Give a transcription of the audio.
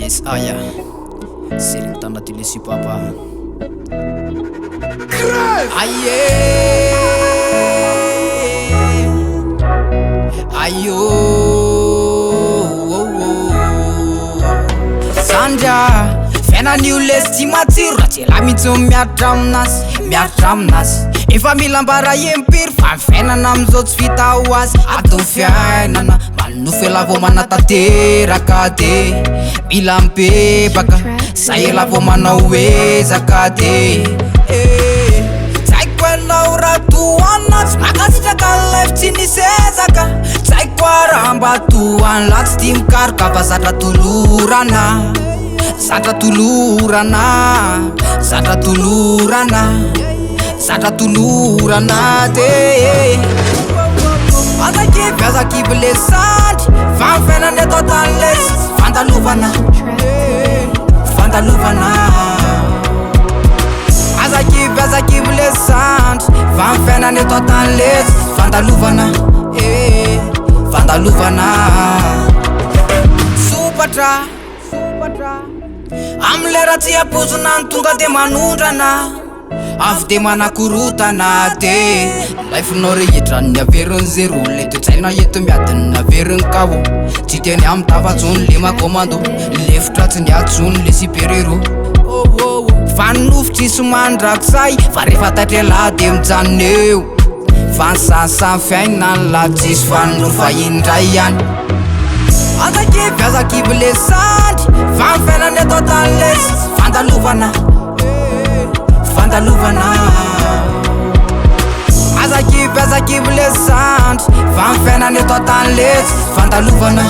Yes, aya. Sering tanda tilisi papa. Aye. Ayo. Sanja. Fena new lestimatir. Ratela mito miatramnas. Efa milambara yempir. Fa fena namzots fitawas. Ato fiainana. Nufela vo manatanteraka de milampepaka saela vo manao ezaka de tsaiko anao raha toana tsy makasitraka life tsy nisezaka tsaiko raha mba toany la tsy tia mikaroka fa zatra tolorana de Azakivy le sandry Fanfena ne total les Fandalovana Azakivy le sandry Fanfena ne total les Fandalovana Supatra Amlera tia pozona tonga de manondrana Avy de manakorotana de Life-nao rehetra ny averiny zero Le toe-tsaina eto miadiny naveriny kao Tsy tiany amy tavatsony le makomando Lefitra tsy ny atsony le siperero Fa nofitry sy mandraksay Fa rehefa tatrela de mijanona eo Fa nsasa fiaina la tsisy fanofa indray ihany Azakivy le sandry Fanfena ne total les Fandalovana Azakivy le sandry Fanfena ne total les Fandalovana